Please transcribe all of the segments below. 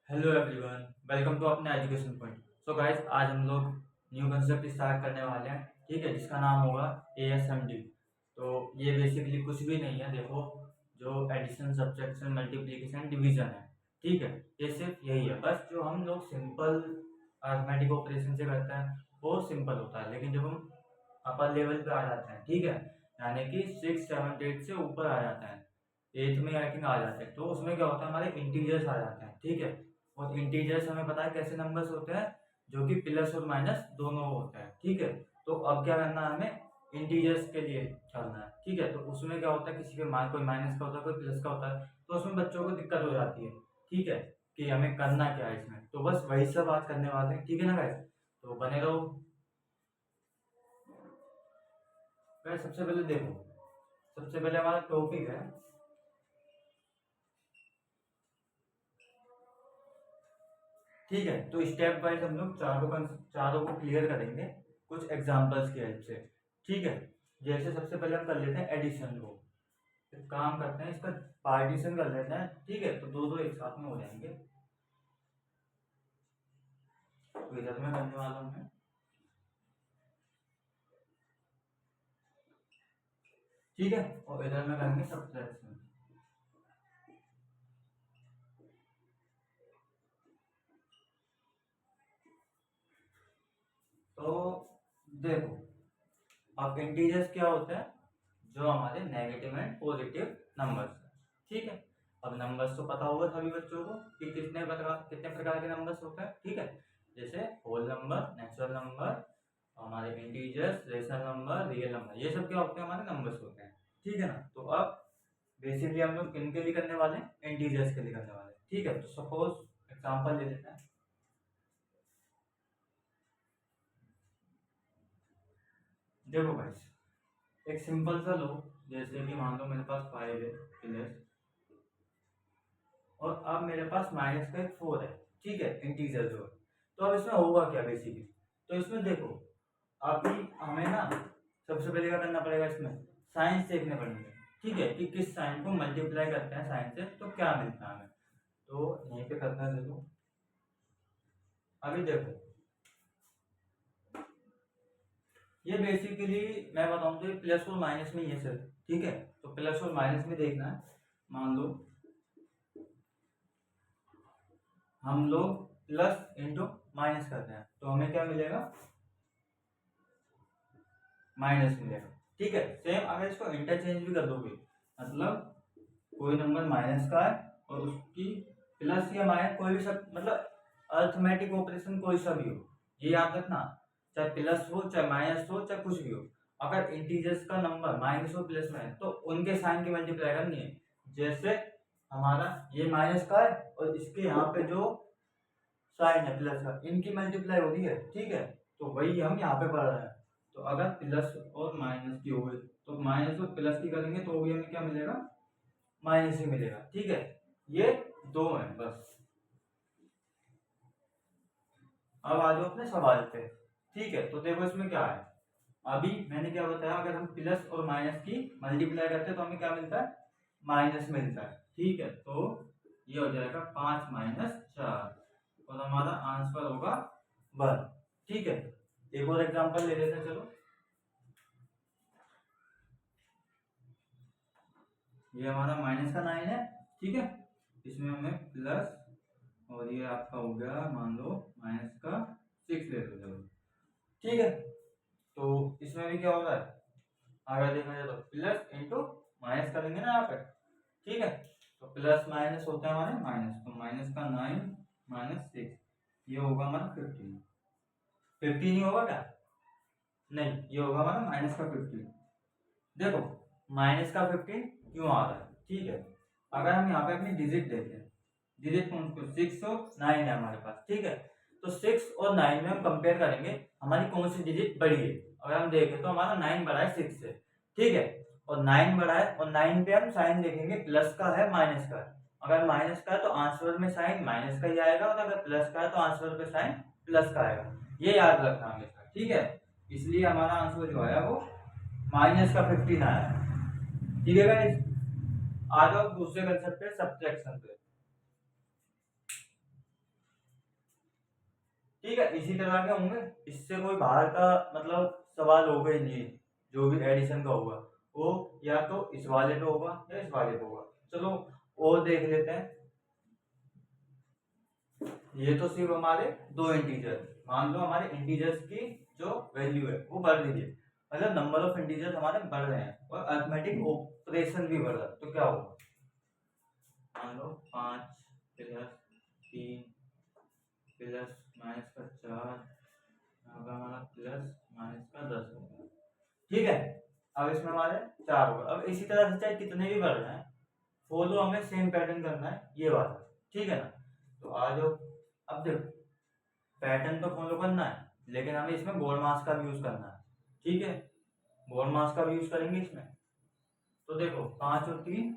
Hello everyone, welcome to अपने education point. So guys, आज हम लोग न्यू कंसेप्ट स्टार्ट करने वाले हैं। ठीक है, जिसका नाम होगा ASMD। तो ये बेसिकली कुछ भी नहीं है। देखो, जो एडिशन, सब्ट्रैक्शन, मल्टीप्लिकेशन, डिवीजन है, ठीक है, ये सिर्फ यही है। बस जो हम लोग सिंपल अर्थमेटिक ऑपरेशन से करते हैं वो सिंपल होता है, लेकिन जब हम अपर लेवल पे आ जाते हैं, ठीक है, यानी कि 6, 7, 8 से ऊपर आ जाते हैं, 8 में आई थिंक आ जाते हैं, तो उसमें क्या होता है, हमारे इंटीजर्स आ जाते हैं। ठीक है, और इंटीजर्स हमें पता है कैसे नंबर्स होते हैं, जो कि प्लस और माइनस दोनों होते हैं। ठीक है, तो अब क्या करना है, हमें इंटीजर्स के लिए करना है। ठीक है, तो उसमें क्या होता है, किसी के कोई माइनस का होता है, कोई प्लस का होता है, तो उसमें बच्चों को दिक्कत हो जाती है। ठीक है, कि हमें करना क्या है इसमें, तो बस वही सब बात करने वाले हैं। ठीक है ना गाइस, तो बने रहो। गाइस, सबसे पहले देखो, सबसे पहले हमारा टॉपिक है, ठीक है, तो स्टेप वाइज हम लोग चारों को क्लियर करेंगे कुछ एग्जांपल्स की हेल्प से। ठीक है, जैसे सबसे पहले हम कर लेते हैं एडिशन को। एक काम करते हैं, इसका पार्टीशन कर लेते हैं। ठीक है, तो दो दो एक साथ में हो जाएंगे। तो इधर में करने वाला हूँ मैं। ठीक है, और इधर में करेंगे सब्ट्रैक्शन। तो देखो, अब इंटीजर्स क्या होता है, जो हमारे नेगेटिव एंड पॉजिटिव नंबर्स हैं। ठीक है, अब नंबर्स तो पता होगा सभी बच्चों को कि कितने प्रकार के नंबर्स होते हैं। ठीक है, जैसे होल नंबर, नेचुरल नंबर, हमारे integers, rational number, real number, ये सब क्या होते हैं, हमारे नंबर्स होते हैं। ठीक है ना, तो अब बेसिकली हम लोग किनके लिए करने वाले हैं, इंटीजर्स के लिए करने वाले हैं। ठीक है, तो सपोज एग्जांपल ले लेते हैं। देखो गाइस, एक सिंपल सा लो, जैसे कि मान लो मेरे पास 5 है प्लस, और अब मेरे पास माइनस का एक 4 है। ठीक है, इंटीजर जो है। तो अब इसमें होगा क्या बेसिकली, तो इसमें देखो, अभी हमें ना सबसे पहले क्या करना पड़ेगा, इसमें साइंस देखने पड़ेंगे। ठीक है, कि किस साइन को मल्टीप्लाई करते हैं साइन से तो क्या मिलता है हमें। तो यहीं पे करते हैं। देखो, अभी देखो, ये बेसिकली मैं बताऊं तो प्लस और माइनस में ये सर। ठीक है, तो प्लस और माइनस में देखना है। मान लो हम लोग प्लस इंटू माइनस करते हैं, तो हमें क्या मिलेगा, माइनस मिलेगा। ठीक है, सेम अगर इसको इंटरचेंज भी कर दोगे, मतलब कोई नंबर माइनस का है और उसकी प्लस या माइनस कोई भी सब, मतलब अर्थमेटिक ऑपरेशन कोई सा भी हो, ये याद रखना, चाहे प्लस हो चाहे माइनस हो चाहे कुछ भी हो, अगर इंटीजर्स का नंबर माइनस और प्लस में है तो उनके साइन की मल्टीप्लाई करनी है। जैसे हमारा ये माइनस का है और इसके यहाँ पे जो साइन है प्लस का, इनकी मल्टीप्लाई हो रही है। ठीक है, तो वही हम यहाँ पे पढ़ रहे हैं। तो अगर प्लस और माइनस की हो गई तो माइनस और प्लस की करेंगे तो भी हमें क्या मिलेगा, माइनस ही मिलेगा। ठीक है, ये दो है बस। अब आ जाओ अपने सवाल पे। ठीक है, तो देखो इसमें क्या है, अभी मैंने क्या बताया, अगर हम प्लस और माइनस की मल्टीप्लाई करते हैं तो हमें क्या मिलता है, माइनस मिलता है। ठीक है, तो ये हो जाएगा 5 - 4 और हमारा आंसर होगा 1। ठीक है, एक और एग्जांपल ले लेते हैं, चलो। ये हमारा माइनस का 9 है। ठीक है, इसमें हमें प्लस, और ये आपका हो गया मान लो माइनस का 6 ले लो, चलो। ठीक है, तो इसमें भी क्या होगा, अगर देखा जाए तो प्लस इंटू माइनस करेंगे ना यहाँ पे। ठीक है, तो प्लस माइनस होता है हमारे माइनस, तो माइनस का 9 - 6, ये होगा हमारा 15। 15 ही होगा क्या, नहीं, ये होगा हमारा माइनस का 15। देखो, माइनस का 15 क्यों आ रहा है। ठीक है, अगर हम यहाँ पे अपनी डिजिट देखें, डिजिट कौन को 6 और 9 है हमारे पास। ठीक है, तो 6 और 9 में हम कंपेयर करेंगे हमारी कौन सी डिजिट बड़ी है। अगर हम देखें तो हमारा 9 बड़ा है 6 से। ठीक है, और 9 बड़ा है, और 9 पे हम साइन देखेंगे, प्लस का है माइनस का है। अगर माइनस का है तो आंसर में साइन माइनस का ही आएगा, और अगर प्लस का है तो आंसर पे साइन प्लस का आएगा। ये याद रखना हमेशा। ठीक है, इसलिए हमारा आंसर जो आया वो माइनस का 15 आया है। ठीक है गाइस, आ जाओ दूसरे कंसेप्ट पे, सब्ट्रैक्शन पे। ठीक है, इसी तरह के होंगे, इससे कोई बाहर का मतलब सवाल होगा ही नहीं। जो भी एडिशन का होगा वो या तो इस वाले पे होगा या इस वाले पे होगा। चलो और देख लेते हैं। ये तो सिर्फ हमारे दो इंटीजर, मान लो हमारे इंटीजर्स की जो वैल्यू है वो बढ़ रही है, मतलब नंबर ऑफ इंटीजर्स हमारे बढ़ रहे हैं और अरिथमेटिक ऑपरेशन भी बढ़ रहा है, तो क्या होगा? मान लो 5 प्लस 3 प्लस माइनस का 4, हमारा प्लस माइनस का 10 होगा। ठीक है, अब इसमें हमारे 4 होगा। अब इसी तरह से चाहे कितने भी बढ़ रहे हैं, फॉलो हमें सेम पैटर्न करना है, ये वाला। ठीक है ना, तो आ जाओ। अब देखो, पैटर्न तो फॉलो करना है, लेकिन हमें इसमें बोर्ड मास का भी यूज करना है। ठीक है, बोर्ड मास का भी यूज करेंगे इसमें। तो देखो 5 और 3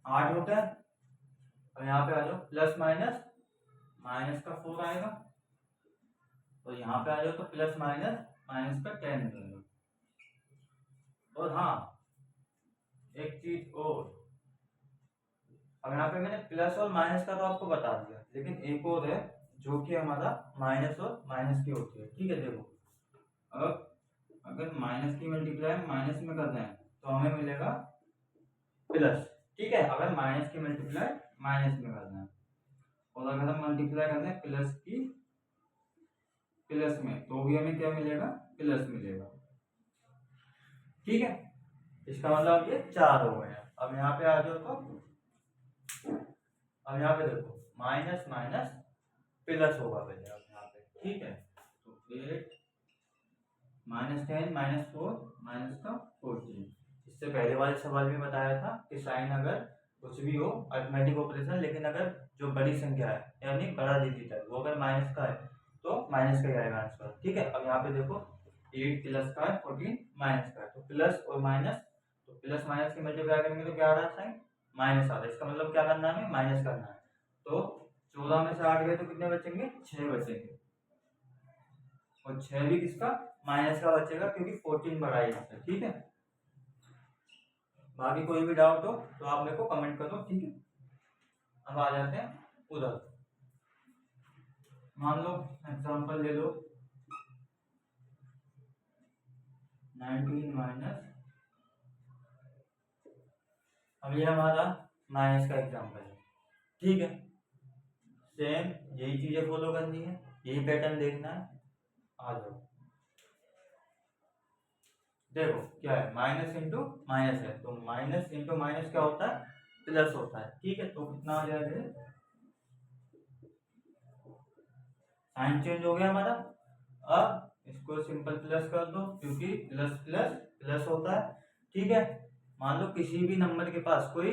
8 होता है, और यहाँ पे आ जाओ प्लस माइनस, माइनस का 4 आएगा, और यहाँ पे आ जाओ तो प्लस माइनस माइनस का 10 मिलेगा। और हाँ, एक चीज और, अब यहाँ पे मैंने प्लस और माइनस का तो आपको बता दिया, लेकिन एक और है जो कि हमारा माइनस और माइनस की होती है। ठीक है, देखो अब अगर माइनस की मल्टीप्लाई माइनस में करना है तो हमें मिलेगा प्लस। ठीक है, अगर माइनस की मल्टीप्लाई माइनस में करना है, और अगर हम मल्टीप्लाई करते हैं प्लस की प्लस में, तो भी हमें क्या मिलेगा? प्लस मिलेगा। ठीक है, इसका मतलब ये 4 हो गए हैं। अब यहाँ पे आ जाओ तो अब यहाँ पे देखो माइनस माइनस प्लस होगा पहले, अब यहाँ पे। ठीक है, तो 8 माइनस 10 माइनस 4 माइनस का 14। इससे पहले वाले सवाल में बताया था कि साइन अगर कुछ भी हो अरिथमेटिक ऑपरेशन, लेकिन अगर जो बड़ी संख्या है यानी बड़ा डिजिट है वो अगर माइनस का है तो माइनस का ही आएगा आंसर। ठीक है, अब यहाँ पे देखो 8 प्लस का है, 14 माइनस का है, तो प्लस और माइनस, तो प्लस माइनस की मल्टीप्लाई करेंगे तो क्या आ रहा है? साइन माइनस आ रहा है। इसका मतलब क्या करना है? माइनस करना है। तो 14 में से 8 गए तो कितने बचेंगे? 6 बचेंगे, और 6 भी किसका? माइनस का बचेगा, क्योंकि 14 बड़ा है इससे। ठीक है, बाकी कोई भी डाउट हो तो आप मेरे को कमेंट करो। ठीक है, अब आ जाते हैं उधर। मान लो एग्जांपल ले लो 19 माइनस, अब ये हमारा माइनस का एग्जांपल है। ठीक है, सेम यही चीजें फॉलो करनी है, यही पैटर्न देखना है। आ जाओ, देखो क्या है, माइनस इंटू माइनस है, तो माइनस इंटू माइनस क्या होता है? प्लस होता है। ठीक है, तो कितना आ जाएगा? साइन चेंज हो गया हमारा। अब इसको सिंपल प्लस कर दो, क्योंकि प्लस प्लस प्लस होता है। ठीक है, मान लो किसी भी नंबर के पास कोई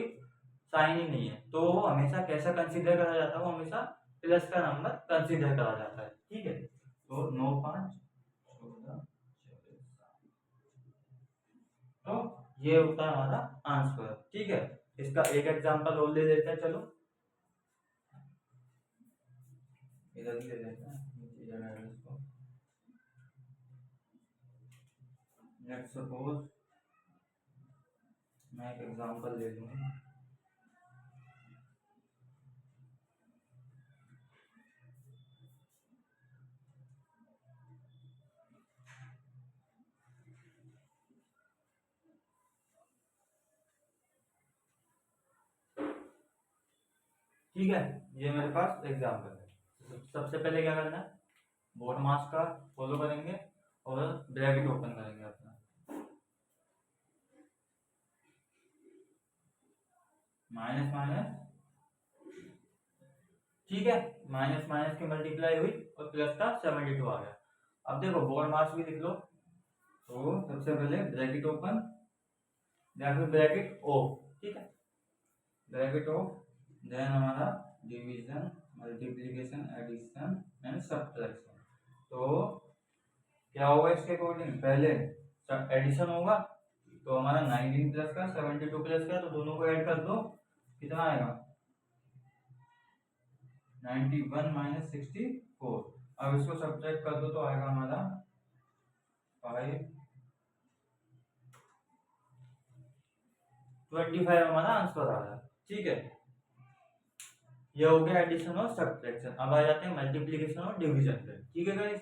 साइन ही नहीं है तो वो हमेशा कैसा कंसीडर करा जाता है? वो हमेशा प्लस का नंबर कंसीडर करा जाता है। ठीक है, तो 9 5 14 तो ये होता है हमारा आंसर। ठीक है, इसका एक एग्जांपल और ले लेते हैं। चलो इधर ले लेते हैं, नीचे जगह है इसको। लेट्स सपोज मैं एक एग्जांपल ले लूंगा। ठीक है, ये मेरे पास एग्जांपल है। सबसे पहले क्या करना है? बोर्ड मास का फॉलो करेंगे और ब्रैकेट ओपन करेंगे अपना, माइनस माइनस। ठीक है, माइनस माइनस की मल्टीप्लाई हुई और प्लस का 72 आ गया। अब देखो बोर्ड मास भी लिख लो, तो सबसे पहले ब्रैकेट ओपन या फिर ब्रैकेट ऑफ। ठीक है, ब्रैकेट ऑफ, देन हमारा division multiplication addition and subtraction. तो क्या होगा इसके अकॉर्डिंग? पहले एडिशन होगा, तो हमारा 19 प्लस का 72 प्लस का, तो दोनों को ऐड कर दो, कितना आएगा? 91 माइनस 64। अब इसको सब्ट्रैक्ट कर दो तो आएगा हमारा 525 हमारा आंसर आ रहा है। ठीक है, ये हो गया एडिशन और सब्ट्रैक्शन। अब आ जाते हैं मल्टीप्लिकेशन और डिवीजन पे। ठीक है गाइस,